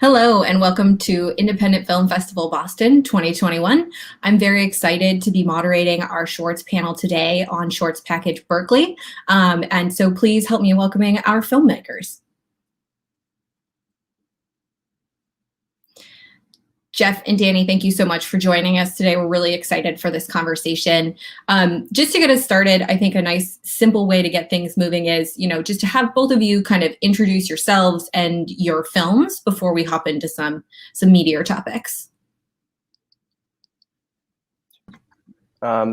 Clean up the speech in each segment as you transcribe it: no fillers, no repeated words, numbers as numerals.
Hello, and welcome to Independent Film Festival Boston 2021. I'm very excited to be moderating our shorts panel today on Shorts Package Berkeley. And so please help me in welcoming our filmmakers. Jeff and Danny, thank you so much for joining us today. We're really excited for this conversation. Just to get us started, I think a nice, simple way to get things moving is, just to have both of you kind of introduce yourselves and your films before we hop into some meatier topics.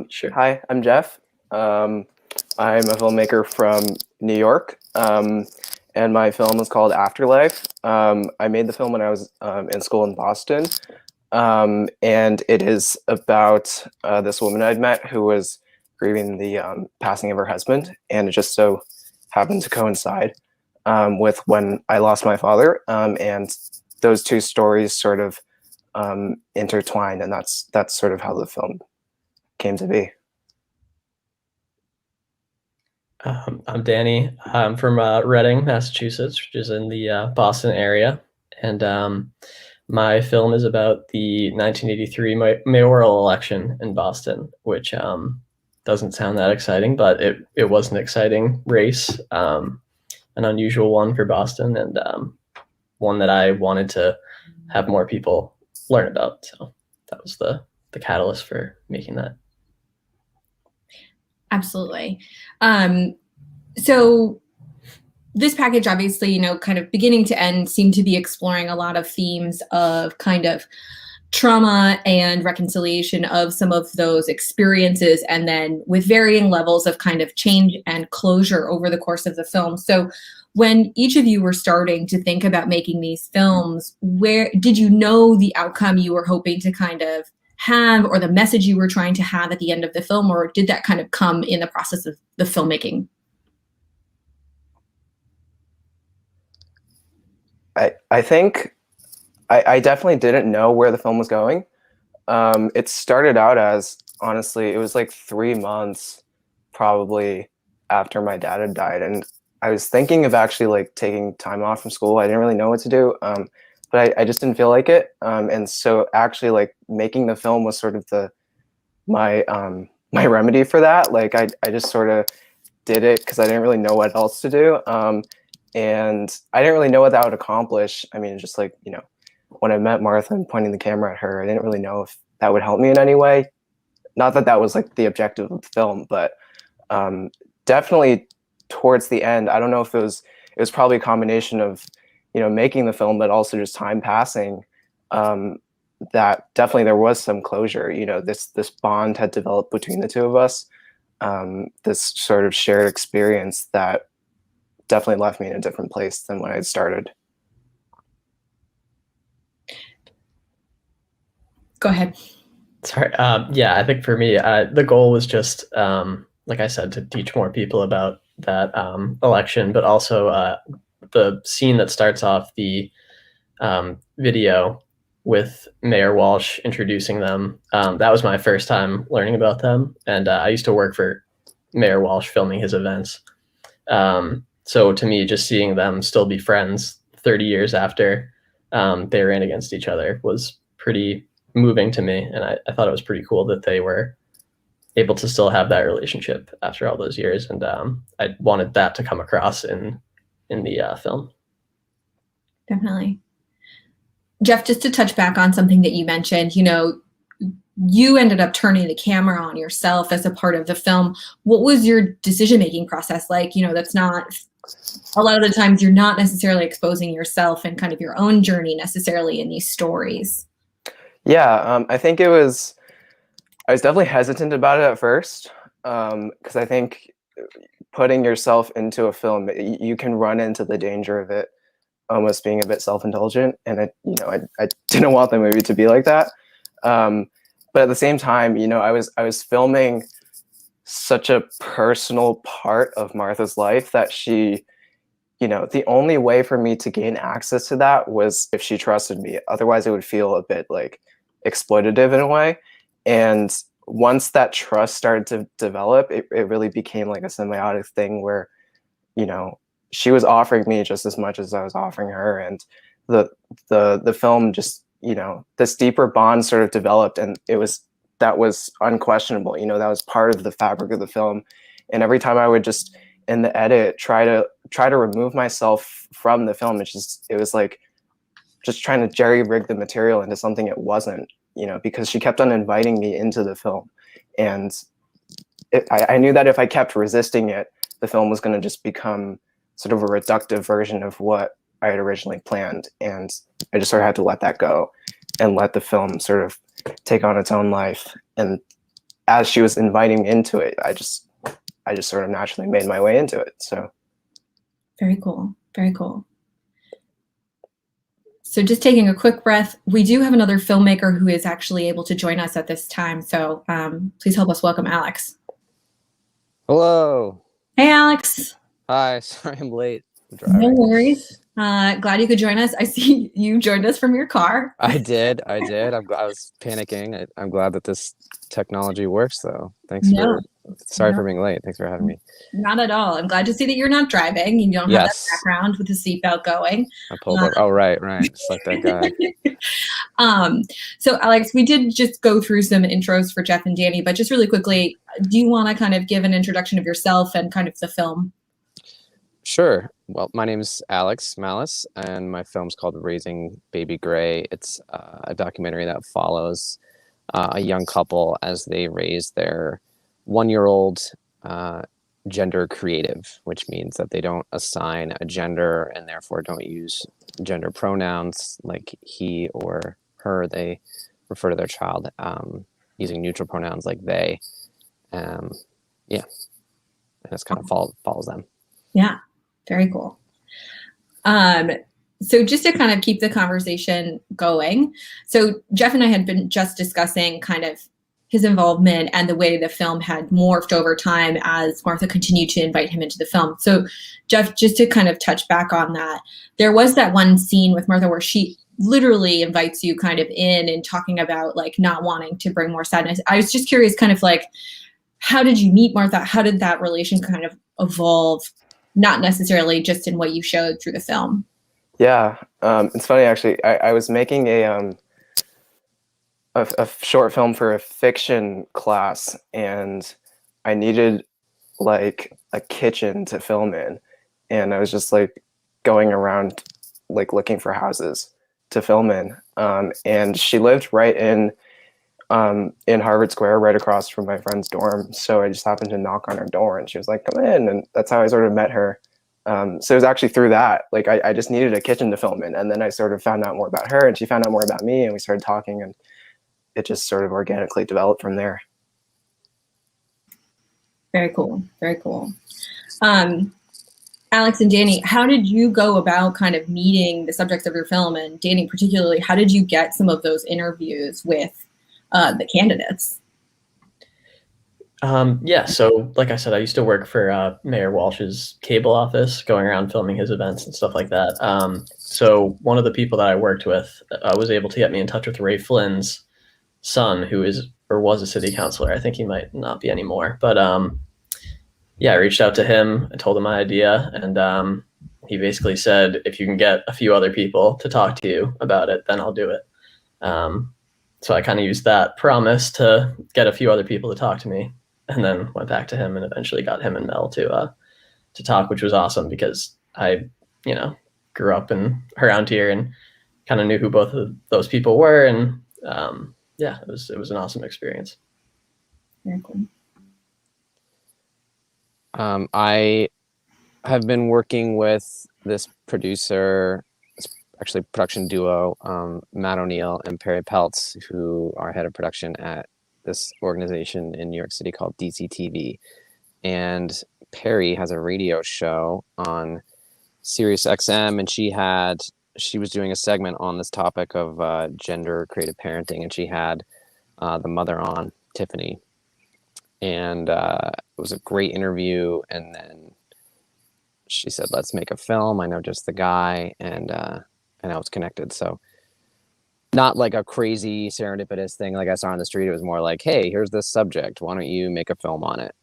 Sure. Hi, I'm Jeff. I'm a filmmaker from New York, and my film is called Afterlife. I made the film when I was in school in Boston, and it is about this woman I'd met who was grieving the passing of her husband, and it just so happened to coincide with when I lost my father, and those two stories sort of intertwined, and that's sort of how the film came to be. I'm Danny. I'm from Reading, Massachusetts, which is in the Boston area. And my film is about the 1983 mayoral election in Boston, which doesn't sound that exciting, but it was an exciting race, an unusual one for Boston, and one that I wanted to have more people learn about. So that was the catalyst for making that. Absolutely. So this package, obviously, kind of beginning to end, seemed to be exploring a lot of themes of kind of trauma and reconciliation of some of those experiences, and then with varying levels of kind of change and closure over the course of the film. So when each of you were starting to think about making these films, where did you know the outcome you were hoping to kind of have, or the message you were trying to have at the end of the film, or did that kind of come in the process of the filmmaking? I think I definitely didn't know where the film was going. It started out as, honestly, it was like 3 months probably after my dad had died, and I was thinking of actually like taking time off from school. I didn't really know what to do. But I just didn't feel like it. And so actually like making the film was sort of my remedy for that. Like I just sort of did it because I didn't really know what else to do. And I didn't really know what that would accomplish. I mean, just like, when I met Martha and pointing the camera at her, I didn't really know if that would help me in any way. Not that that was like the objective of the film, but definitely towards the end, I don't know if it was probably a combination of making the film, but also just time passing, that definitely there was some closure. This bond had developed between the two of us, this sort of shared experience that definitely left me in a different place than when I had started. Go ahead. Sorry. Yeah, I think for me, the goal was just, like I said, to teach more people about that election, but also the scene that starts off the video with Mayor Walsh introducing them. That was my first time learning about them. And I used to work for Mayor Walsh filming his events. So to me, just seeing them still be friends 30 years after they ran against each other was pretty moving to me. And I thought it was pretty cool that they were able to still have that relationship after all those years. And I wanted that to come across in the film. Definitely. Jeff, just to touch back on something that you mentioned, you ended up turning the camera on yourself as a part of the film. What was your decision-making process like? That's not, a lot of the times you're not necessarily exposing yourself and kind of your own journey necessarily in these stories. Yeah, I think I was definitely hesitant about it at first, because I think putting yourself into a film, you can run into the danger of it almost being a bit self-indulgent, and I didn't want the movie to be like that. But at the same time, I was filming such a personal part of Martha's life that she, the only way for me to gain access to that was if she trusted me. Otherwise, it would feel a bit like exploitative in a way. And once that trust started to develop, it really became like a symbiotic thing where, she was offering me just as much as I was offering her. And the the film just, you know, this deeper bond sort of developed, and that was unquestionable. You know, that was part of the fabric of the film. And every time I would just in the edit try to remove myself from the film, it was like just trying to jerry rig the material into something it wasn't, you know, because she kept on inviting me into the film. And I knew that if I kept resisting it, the film was going to just become sort of a reductive version of what I had originally planned. And I just sort of had to let that go and let the film sort of take on its own life. And as she was inviting me into it, I just sort of naturally made my way into it. So very cool. Very cool. So just taking a quick breath, we do have another filmmaker who is actually able to join us at this time. So please help us welcome Alex. Hello. Hey, Alex. Hi. Sorry I'm late. I'm driving. No worries. Glad you could join us. I see you joined us from your car. I did. I was panicking. I'm glad that this technology works, though. Sorry for being late. Thanks for having me. Not at all. I'm glad to see that you're not driving. You don't have that background with the seatbelt going. I pulled up. Oh, right. Just like that guy. So Alex, we did just go through some intros for Jeff and Danny, but just really quickly, do you want to kind of give an introduction of yourself and kind of the film? Sure. Well, my name's Alex Mallis, and my film's called Raising Baby Gray. It's a documentary that follows a young couple as they raise their 1-year-old gender creative, which means that they don't assign a gender and therefore don't use gender pronouns like he or her. They refer to their child using neutral pronouns like they. And this kind of follows them. Yeah, very cool. So just to kind of keep the conversation going, so Jeff and I had been just discussing kind of his involvement and the way the film had morphed over time as Martha continued to invite him into the film. So Jeff, just to kind of touch back on that, there was that one scene with Martha where she literally invites you kind of in and talking about like not wanting to bring more sadness. I was just curious, kind of like, how did you meet Martha? How did that relation kind of evolve? Not necessarily just in what you showed through the film. Yeah, it's funny actually. I was making a short film for a fiction class, and I needed like a kitchen to film in, and I was just like going around like looking for houses to film in. And she lived right in Harvard Square, right across from my friend's dorm. So I just happened to knock on her door, and she was like, "Come in," and that's how I sort of met her. So it was actually through that. Like I just needed a kitchen to film in, and then I sort of found out more about her, and she found out more about me, and we started talking, and it just sort of organically developed from there. Very cool. Very cool. Alex and Danny, how did you go about kind of meeting the subjects of your film? And Danny, particularly, how did you get some of those interviews with the candidates? So like I said, I used to work for Mayor Walsh's cable office, going around filming his events and stuff like that. So one of the people that I worked with was able to get me in touch with Ray Flynn's son, who is or was a city councilor. I think he might not be anymore, but I reached out to him. I told him my idea, and he basically said, if you can get a few other people to talk to you about it, then I'll do it. So I kind of used that promise to get a few other people to talk to me, and then went back to him and eventually got him and Mel to talk, which was awesome because I, grew up around here and kind of knew who both of those people were, and it was an awesome experience. Very cool. I have been working with this production duo, Matt O'Neill and Perry Peltz, who are head of production at this organization in New York City called DCTV. And Perry has a radio show on Sirius XM, and she was doing a segment on this topic of gender creative parenting, and she had the mother on, Tiffany. And it was a great interview. And then she said, let's make a film. I know just the guy, and I was connected. So not like a crazy serendipitous thing like I saw on the street. It was more like, hey, here's this subject. Why don't you make a film on it?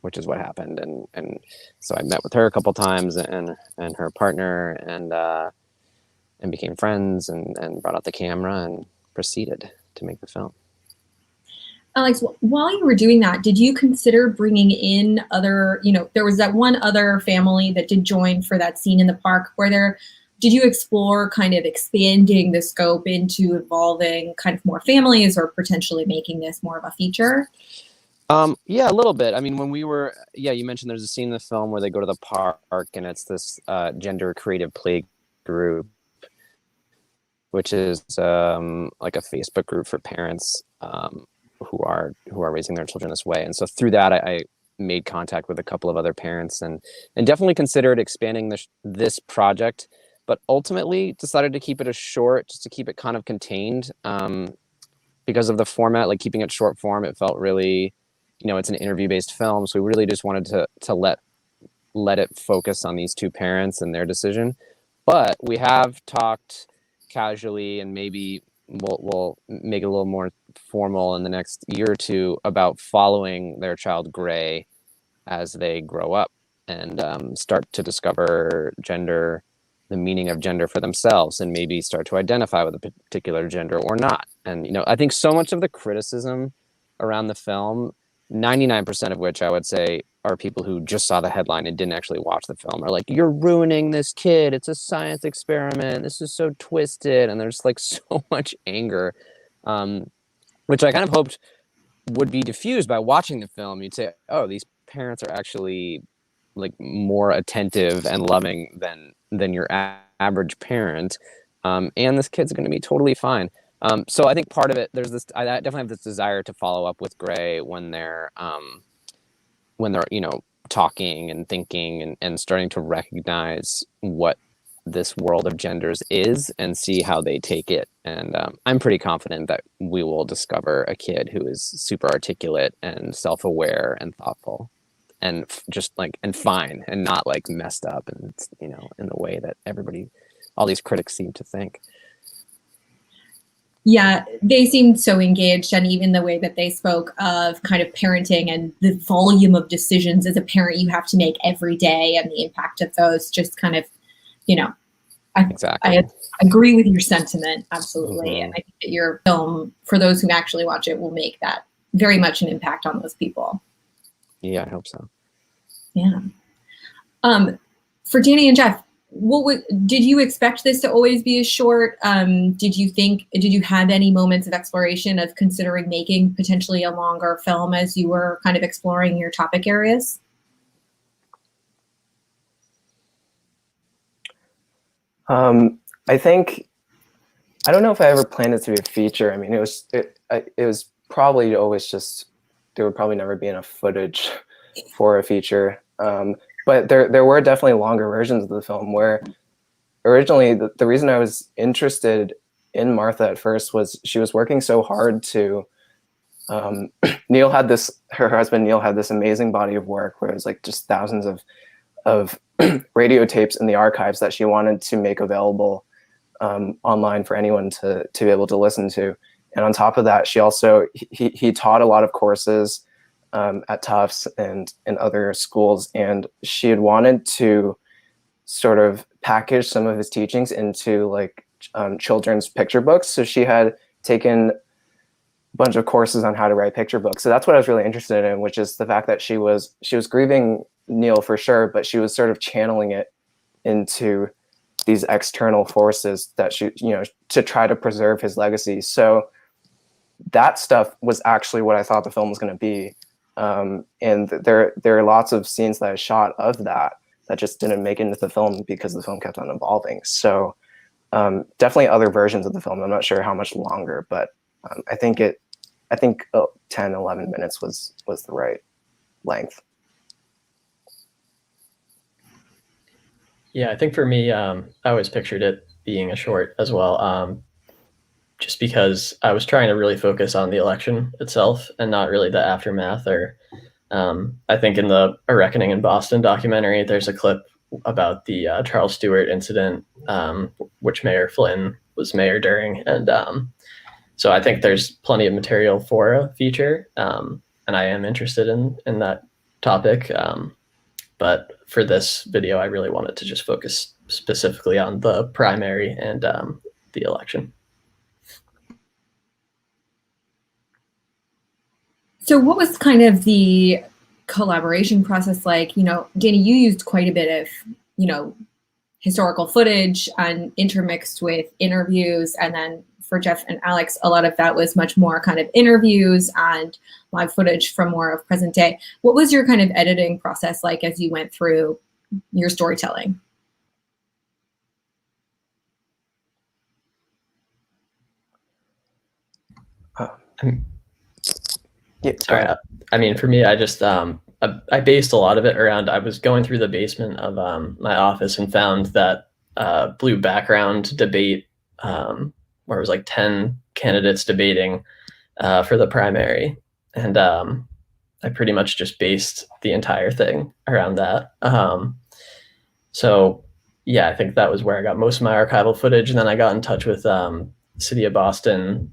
Which is what happened. And so I met with her a couple times and her partner, and became friends and brought out the camera and proceeded to make the film. Alex, while you were doing that, did you consider bringing in other, there was that one other family that did join for that scene in the park. Did you explore kind of expanding the scope into involving kind of more families or potentially making this more of a feature? Yeah, a little bit. I mean, when we were, you mentioned there's a scene in the film where they go to the park and it's this gender creative play group, which is like a Facebook group for parents who are raising their children this way. And so through that, I made contact with a couple of other parents and definitely considered expanding this project, but ultimately decided to keep it short, just to keep it kind of contained because of the format, like keeping it short form. It felt really, it's an interview-based film, so we really just wanted to let it focus on these two parents and their decision. But we have talked casually, and maybe we'll make it a little more formal in the next year or two, about following their child Gray as they grow up and start to discover gender, the meaning of gender for themselves, and maybe start to identify with a particular gender or not. And I think so much of the criticism around the film, 99% of which I would say are people who just saw the headline and didn't actually watch the film, are like, you're ruining this kid. It's a science experiment. This is so twisted. And there's like so much anger, which I kind of hoped would be diffused by watching the film. You'd say, oh, these parents are actually like more attentive and loving than your average parent. And this kid's going to be totally fine. So I think part of it, I definitely have this desire to follow up with Gray when they're talking and thinking and starting to recognize what this world of genders is and see how they take it. And I'm pretty confident that we will discover a kid who is super articulate and self-aware and thoughtful and and fine and not like messed up and, in the way that all these critics seem to think. Yeah, they seemed so engaged, and even the way that they spoke of kind of parenting and the volume of decisions as a parent you have to make every day and the impact of those, just kind of, Exactly. I agree with your sentiment, absolutely. Mm-hmm. And I think that your film, for those who actually watch it, will make that very much an impact on those people. Yeah, I hope so. Yeah. For Danny and Jeff, did you expect this to always be a short? Did you have any moments of exploration of considering making potentially a longer film as you were kind of exploring your topic areas? I think, I don't know if I ever planned it to be a feature. I mean, it was probably always just, there would probably never be enough footage for a feature. But there were definitely longer versions of the film where originally the reason I was interested in Martha at first was she was working so hard to, her husband Neil had this amazing body of work where it was like just thousands of radio tapes in the archives that she wanted to make available online for anyone to be able to listen to. And on top of that, he taught a lot of courses at Tufts and in other schools, and she had wanted to sort of package some of his teachings into like children's picture books. So she had taken a bunch of courses on how to write picture books. So that's what I was really interested in, which is the fact that she was grieving Neil for sure, but she was sort of channeling it into these external forces that she, to try to preserve his legacy. So that stuff was actually what I thought the film was going to be. And there are lots of scenes that I shot of that just didn't make it into the film because the film kept on evolving. So definitely other versions of the film. I'm not sure how much longer, but I think 10, 11 minutes was the right length. Yeah, I think for me, I always pictured it being a short as well, just because I was trying to really focus on the election itself and not really the aftermath. Or I think in the A Reckoning in Boston documentary, there's a clip about the Charles Stewart incident, which Mayor Flynn was mayor during. And so I think there's plenty of material for a feature, and I am interested in that topic. But for this video, I really wanted to just focus specifically on the primary and the election. So what was kind of the collaboration process like? You know, Danny, you used quite a bit of, you know, historical footage and intermixed with interviews. And then for Jeff and Alex, a lot of that was much more kind of interviews and live footage from more of present day. What was your kind of editing process like as you went through your storytelling? Yeah, sorry. I mean, for me, I just I based a lot of it around. I was going through the basement of my office and found that blue background debate where it was like 10 candidates debating for the primary, and I pretty much just based the entire thing around that. So yeah, I think that was where I got most of my archival footage, and then I got in touch with City of Boston,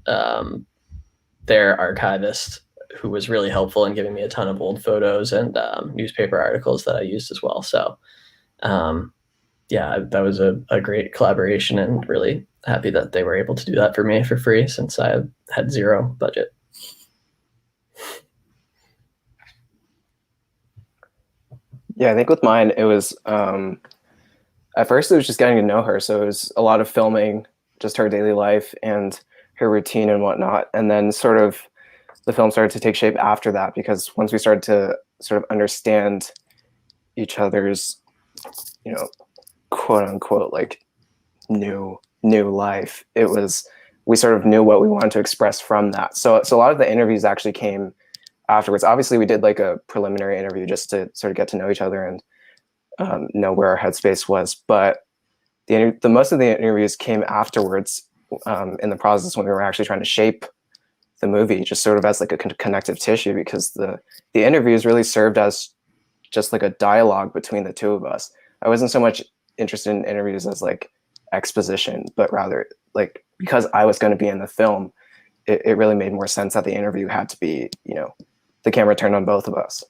their archivist, who was really helpful in giving me a ton of old photos and newspaper articles that I used as well. So yeah, that was a great collaboration, and really happy that they were able to do that for me for free since I had zero budget. Yeah, I think with mine, it was, at first it was just getting to know her. So it was a lot of filming, just her daily life and her routine and whatnot. And then sort of the film started to take shape after that, because once we started to sort of understand each other's, you know, quote unquote, like new life, we sort of knew what we wanted to express from that. So a lot of the interviews actually came afterwards. Obviously we did like a preliminary interview just to sort of get to know each other and know where our headspace was. But the most of the interviews came afterwards, in the process when we were actually trying to shape the movie, just sort of as like a connective tissue, because the interviews really served as just like a dialogue between the two of us. I wasn't so much interested in interviews as like exposition, but rather like, because I was going to be in the film, it really made more sense that the interview had to be, you know, the camera turned on both of us.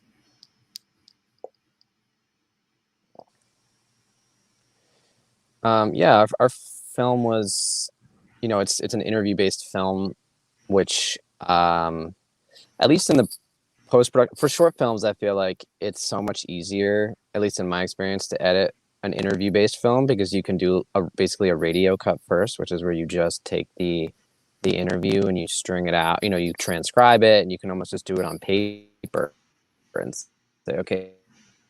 Yeah, our film was, you know, it's an interview-based film, which at least in the post-production for short films, I feel like it's so much easier, at least in my experience, to edit an interview-based film, because you can do basically a radio cut first, which is where you just take the interview and you string it out. You know, you transcribe it, and you can almost just do it on paper and say, okay,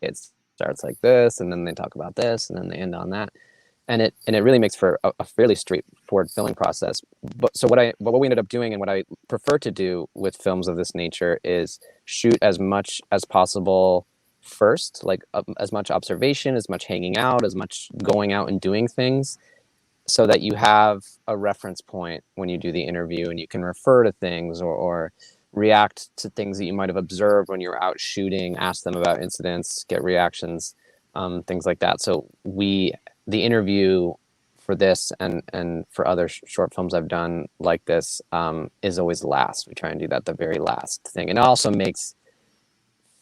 it starts like this, and then they talk about this, and then they end on that. And it really makes for a fairly straightforward filming process. But so what we ended up doing, and what I prefer to do with films of this nature, is shoot as much as possible first, like as much observation, as much hanging out, as much going out and doing things, so that you have a reference point when you do the interview, and you can refer to things or react to things that you might have observed when you're out shooting, ask them about incidents, get reactions, things like that. So the interview for this and for other short films I've done like this is always last. We try and do that the very last thing. And it also makes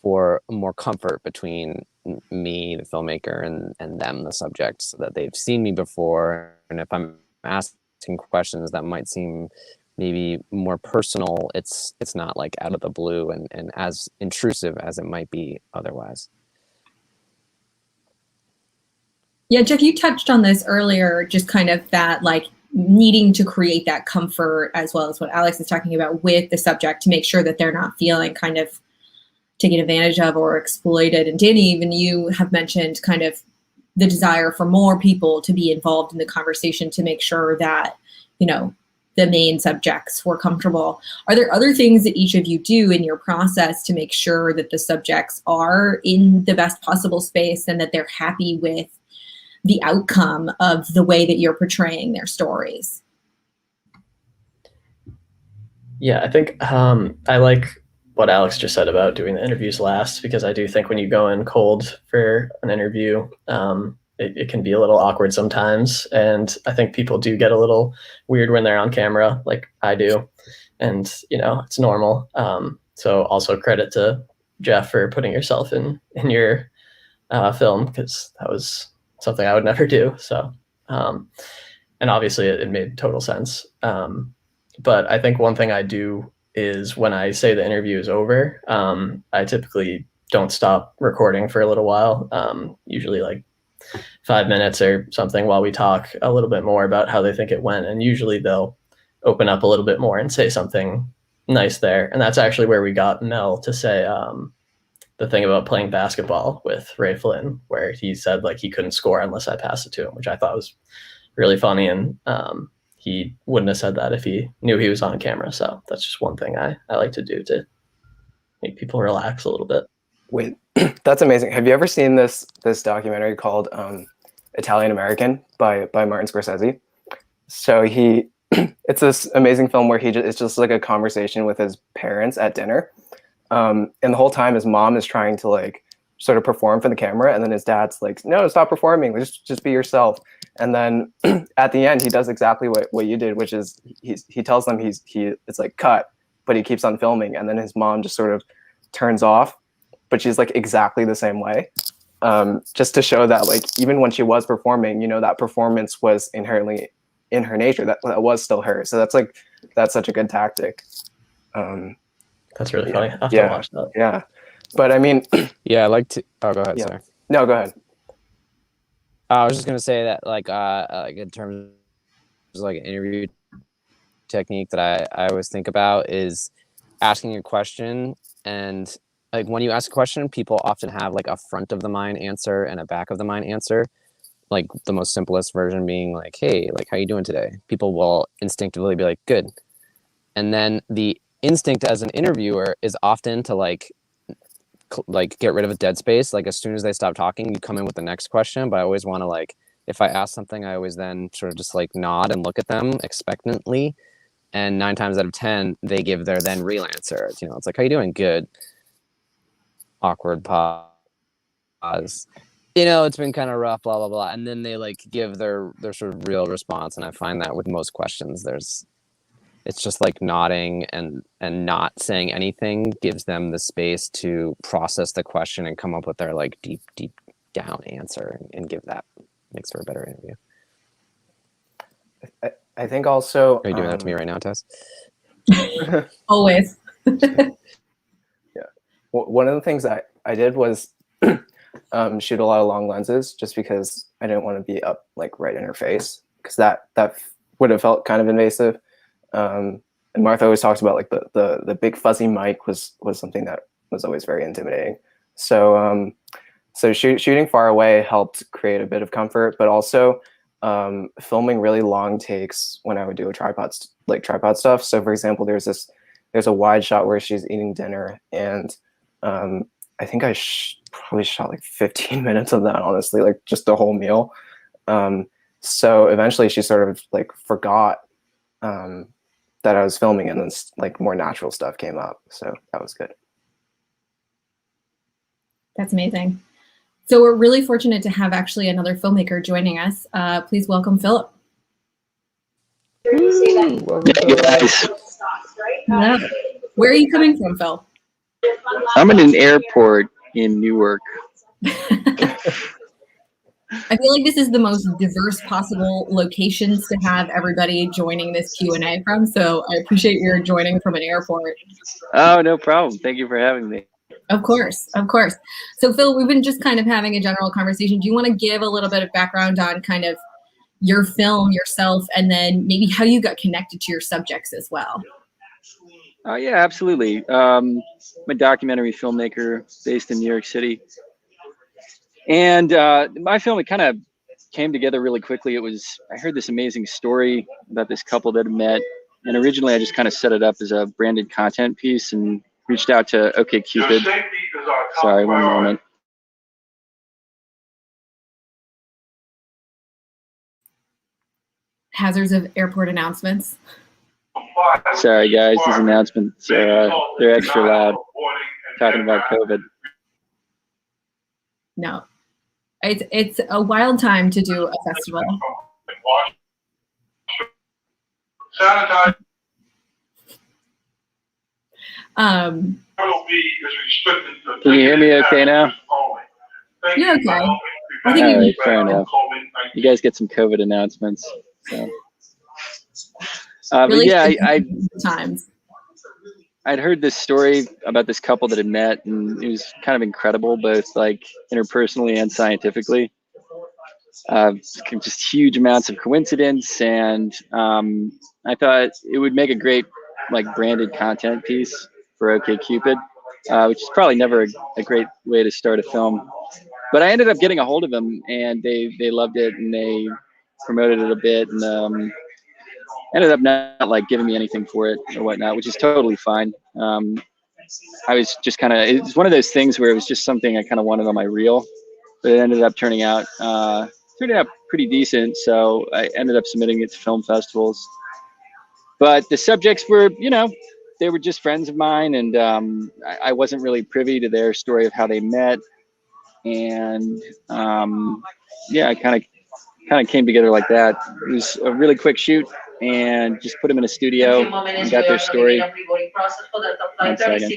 for more comfort between me, the filmmaker, and them, the subject, so that they've seen me before. And if I'm asking questions that might seem maybe more personal, it's not like out of the blue and as intrusive as it might be otherwise. Yeah, Jeff, you touched on this earlier, just kind of that like needing to create that comfort, as well as what Alex is talking about with the subject, to make sure that they're not feeling kind of taken advantage of or exploited. And Danny, even you have mentioned kind of the desire for more people to be involved in the conversation to make sure that, you know, the main subjects were comfortable. Are there other things that each of you do in your process to make sure that the subjects are in the best possible space and that they're happy with the outcome of the way that you're portraying their stories? Yeah, I think I like what Alex just said about doing the interviews last, because I do think when you go in cold for an interview, it can be a little awkward sometimes. And I think people do get a little weird when they're on camera, like I do. And, you know, it's normal. So also credit to Jeff for putting yourself in your film, because that was something I would never do. So, and obviously it made total sense. But I think one thing I do is when I say the interview is over, I typically don't stop recording for a little while, usually like 5 minutes or something, while we talk a little bit more about how they think it went. And usually they'll open up a little bit more and say something nice there. And that's actually where we got Mel to say the thing about playing basketball with Ray Flynn, where he said like he couldn't score unless I passed it to him, which I thought was really funny. And he wouldn't have said that if he knew he was on camera. So that's just one thing I like to do to make people relax a little bit. Wait, that's amazing. Have you ever seen this documentary called Italian American by Martin Scorsese? So it's this amazing film where it's just like a conversation with his parents at dinner. And the whole time his mom is trying to like sort of perform for the camera, and then his dad's like, no, stop performing, just be yourself. And then at the end he does exactly what you did, which is he tells them it's like cut, but he keeps on filming, and then his mom just sort of turns off, but she's like exactly the same way, just to show that like even when she was performing, that performance was inherently in her nature, that was still her. So that's such a good tactic. That's really funny. I'll have to watch that. Yeah. But I mean, yeah, I like to. Oh, go ahead. Yeah. Sorry. No, go ahead. I was just gonna say that, like in terms of like an interview technique that I always think about is asking a question, and like when you ask a question, people often have like a front of the mind answer and a back of the mind answer. Like the most simplest version being like, "Hey, like how you doing today?" People will instinctively be like, "Good," and then the instinct as an interviewer is often to like get rid of a dead space. Like as soon as they stop talking, you come in with the next question. But I always want to like, if I ask something, I always then sort of just like nod and look at them expectantly. And 9 times out of 10, they give their then real answer. It's like, how you doing? Good. Awkward pause. It's been kind of rough, blah, blah, blah. And then they like give their sort of real response. And I find that with most questions, it's just like nodding and not saying anything gives them the space to process the question and come up with their like deep down answer and give that. Makes for a better interview. I think also. Are you doing that to me right now, Tess? Always. Yeah. One of the things I did was shoot a lot of long lenses, just because I didn't want to be up like right in her face, because that would have felt kind of invasive. And Martha always talks about like the big fuzzy mic was something that was always very intimidating. So shooting far away helped create a bit of comfort, but also filming really long takes when I would do a tripod stuff. So for example, there's a wide shot where she's eating dinner, and I think I probably shot like 15 minutes of that, honestly, like just the whole meal. So eventually she sort of like forgot that I was filming, and then like more natural stuff came up. So that was good. That's amazing. So we're really fortunate to have actually another filmmaker joining us. Please welcome Phillip. Hey guys. Yeah. Where are you coming from, Phil? I'm in an airport in Newark. I feel like this is the most diverse possible locations to have everybody joining this Q&A from. So I appreciate your joining from an airport. Oh, no problem. Thank you for having me. Of course, of course. So Phil, we've been just kind of having a general conversation. Do you want to give a little bit of background on kind of your film, yourself, and then maybe how you got connected to your subjects as well? Yeah, absolutely. I'm a documentary filmmaker based in New York City. And my film, it kind of came together really quickly. I heard this amazing story about this couple that had met. And originally I just kind of set it up as a branded content piece and reached out to OkCupid. Sorry, one moment. Hazards of airport announcements. Sorry guys, these announcements, they're extra loud, talking about COVID. No, it's a wild time to do a festival. Can you hear me okay now? You're okay. I think All right, fair enough. You guys get some COVID announcements. So. But really yeah, times. I'd heard this story about this couple that had met, and it was kind of incredible, both like interpersonally and scientifically. Just huge amounts of coincidence, and I thought it would make a great like branded content piece for OkCupid, which is probably never a great way to start a film. But I ended up getting a hold of them, and they loved it, and they promoted it a bit, and ended up not like giving me anything for it or whatnot, which is totally fine. I was just kind of, it's one of those things where it was just something I kind of wanted on my reel, but it ended up turning out pretty decent. So I ended up submitting it to film festivals. But the subjects were, you know, they were just friends of mine, and I wasn't really privy to their story of how they met. And yeah, I kind of came together like that. It was a really quick shoot, and just put them in a studio and got their story. 1 second.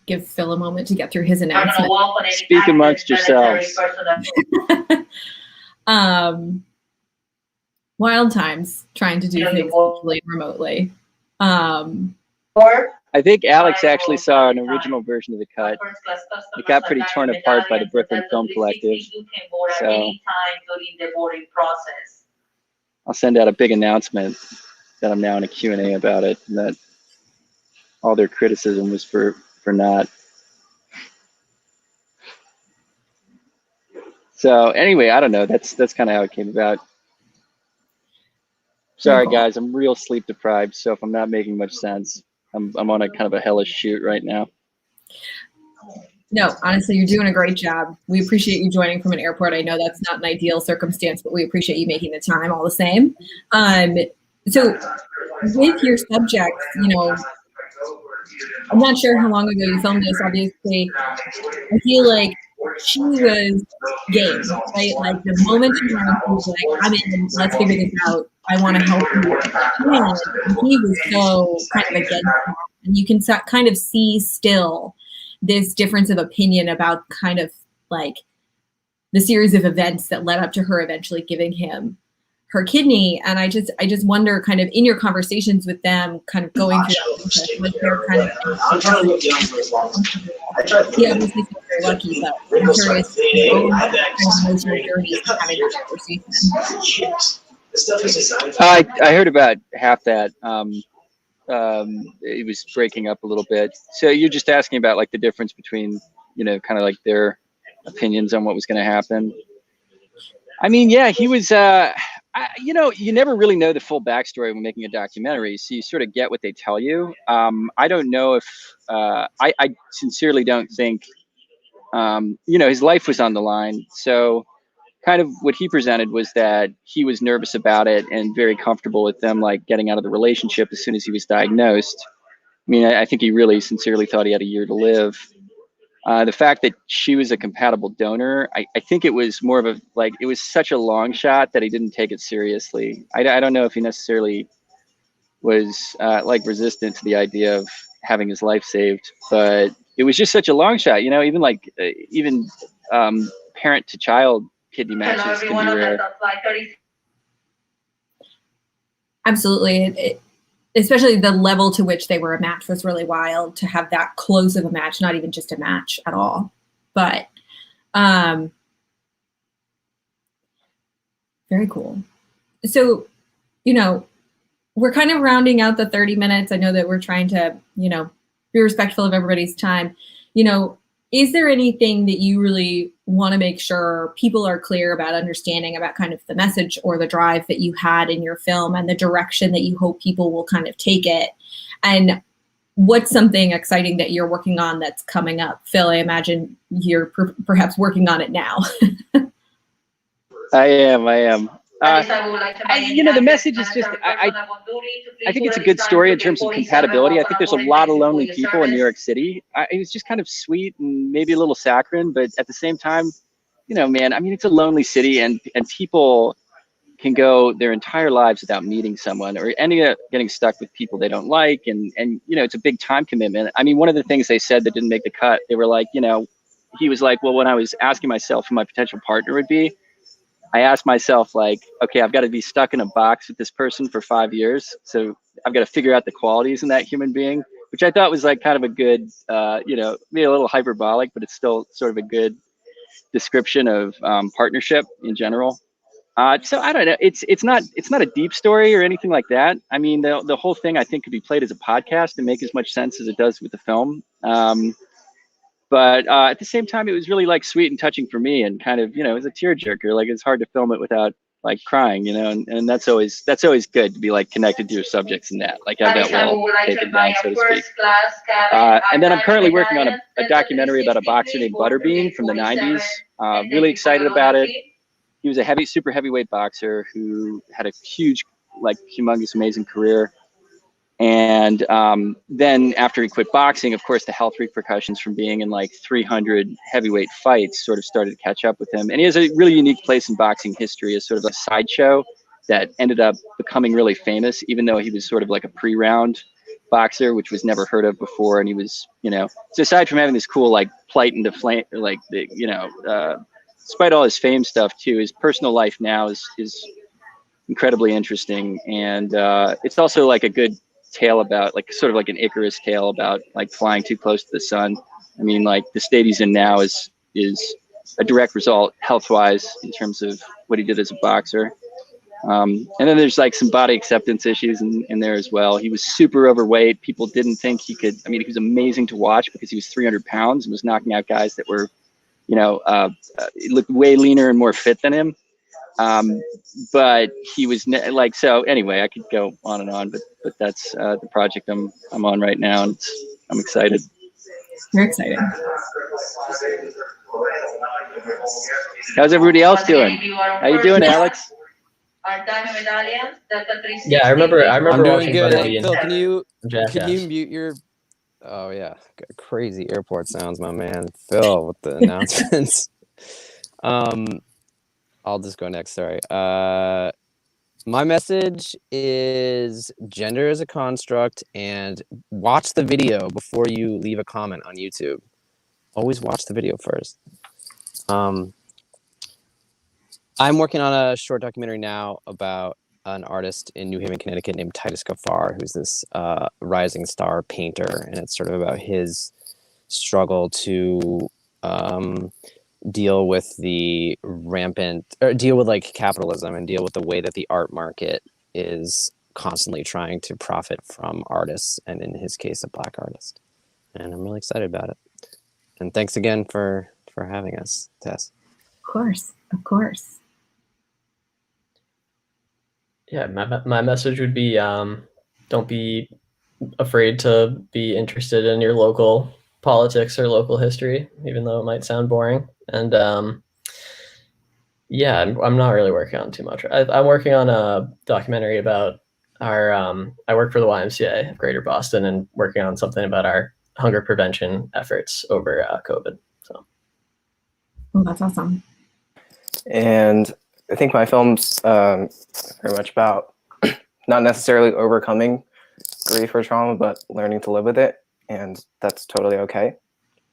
Give Phil a moment to get through his announcement. Speak amongst yourselves. Wild times trying to do things remotely. I think Alex actually saw an original version of the cut. It got pretty torn apart by the Brooklyn Film Collective. So I'll send out a big announcement that I'm now in a Q&A about it, and that all their criticism was for naught. So anyway, I don't know. That's kind of how it came about. Sorry, guys, I'm real sleep deprived, so if I'm not making much sense, I'm on a kind of a hellish shoot right now. No, honestly, you're doing a great job. We appreciate you joining from an airport. I know that's not an ideal circumstance, but we appreciate you making the time all the same. So with your subject, you know, I'm not sure how long ago you filmed this, obviously. I feel like she was game, right? Like the moment she was like, I'm in, let's figure this out. I want to help you. And he was so kind of against that. And you can kind of see still this difference of opinion about kind of like the series of events that led up to her eventually giving him her kidney. And I just wonder, kind of in your conversations with them, kind of going through that, like they're kind of, yeah, obviously feel very lucky, but I'm curious your own kind of emotional journeys to having that conversation. I heard about half that. It was breaking up a little bit. So you're just asking about like the difference between, you know, kind of like their opinions on what was going to happen. I mean, yeah, he was, you know, you never really know the full backstory when making a documentary, so you sort of get what they tell you. I don't know if, I sincerely don't think, you know, his life was on the line. So kind of what he presented was that he was nervous about it and very comfortable with them, like getting out of the relationship as soon as he was diagnosed. I mean, I think he really sincerely thought he had a year to live. The fact that she was a compatible donor, I think it was more of a, like, it was such a long shot that he didn't take it seriously. I don't know if he necessarily was like resistant to the idea of having his life saved, but it was just such a long shot, you know, even like, even parent to child kidney matches can be rare. Absolutely. Especially the level to which they were a match was really wild, to have that close of a match, not even just a match at all. But very cool. So, you know, we're kind of rounding out the 30 minutes. I know that we're trying to, you know, be respectful of everybody's time. You know, is there anything that you really want to make sure people are clear about, understanding about kind of the message or the drive that you had in your film and the direction that you hope people will kind of take it? And what's something exciting that you're working on that's coming up? Phil, I imagine you're perhaps working on it now. I am. You know, the message is just, I think it's a good story in terms of compatibility. I think there's a lot of lonely people in New York City. It was just kind of sweet and maybe a little saccharine, but at the same time, you know, man, I mean, it's a lonely city, and people, can go their entire lives without meeting someone, or ending up getting stuck with people they don't like. And you know, it's a big time commitment. I mean, one of the things they said that didn't make the cut, they were like, you know, he was like, well, when I was asking myself who my potential partner would be, I asked myself, like, okay, I've got to be stuck in a box with this person for 5 years. So I've got to figure out the qualities in that human being, which I thought was like kind of a good, you know, maybe a little hyperbolic, but it's still sort of a good description of partnership in general. So I don't know. It's not a deep story or anything like that. I mean, the whole thing I think could be played as a podcast and make as much sense as it does with the film. But at the same time, it was really like sweet and touching for me, and kind of, you know, it was a tearjerker. Like, it's hard to film it without like crying, you know, and that's always good to be like connected to your subjects in that, like have that wall taken down, so to speak. And then I'm currently working on a documentary about a boxer named Butterbean from the 90s. Really excited about it. He was a super heavyweight boxer who had a huge, like humongous, amazing career. And then after he quit boxing, of course, the health repercussions from being in like 300 heavyweight fights sort of started to catch up with him. And he has a really unique place in boxing history as sort of a sideshow that ended up becoming really famous, even though he was sort of like a pre-round boxer, which was never heard of before. And he was, you know, so aside from having this cool like plight into flame, like the, you know, despite all his fame stuff too, his personal life now is incredibly interesting. And it's also like a good tale about, like, sort of like an Icarus tale about like flying too close to the sun. I mean, like the state he's in now is a direct result health-wise in terms of what he did as a boxer. And then there's like some body acceptance issues in there as well. He was super overweight. People didn't think he could, I mean, he was amazing to watch because he was 300 pounds and was knocking out guys that were, you know, looked way leaner and more fit than him. But he was like, so anyway, I could go on and on, but that's the project I'm on right now, and I'm excited. Very exciting. How's everybody else doing? How you doing, Alex? Yeah, I remember I'm doing watching good. Butterbean. Hey, Phil, can you Jackass. mute your? Oh yeah, crazy airport sounds, my man. Phil with the announcements. I'll just go next. Sorry. My message is gender is a construct, and watch the video before you leave a comment on YouTube. Always watch the video first. I'm working on a short documentary now about an artist in New Haven, Connecticut named Titus Gaffar, who's this rising star painter, and it's sort of about his struggle to deal with the deal with like capitalism and deal with the way that the art market is constantly trying to profit from artists, and in his case, a Black artist. And I'm really excited about it. And thanks again for having us, Tess. Of course. Yeah, my message would be don't be afraid to be interested in your local politics or local history, even though it might sound boring. And yeah, I'm not really working on too much. I'm working on a documentary about our I work for the YMCA of Greater Boston, and working on something about our hunger prevention efforts over COVID. So, Oh, that's awesome. And I think my film's very much about not necessarily overcoming grief or trauma, but learning to live with it, and that's totally okay.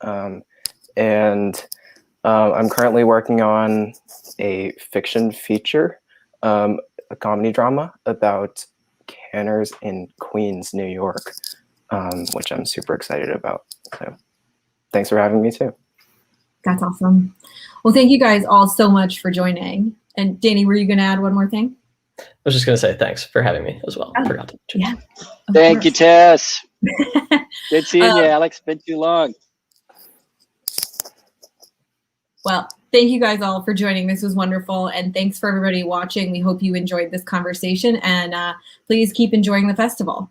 And I'm currently working on a fiction feature, a comedy drama about canners in Queens, New York, which I'm super excited about. So thanks for having me too. That's awesome. Well, thank you guys all so much for joining. And Danny, were you going to add one more thing? I was just going to say thanks for having me as well. Oh, I forgot to mention. Yeah. Thank you, Tess. Good seeing you, Alex. Been too long. Well, thank you guys all for joining. This was wonderful. And thanks for everybody watching. We hope you enjoyed this conversation, and please keep enjoying the festival.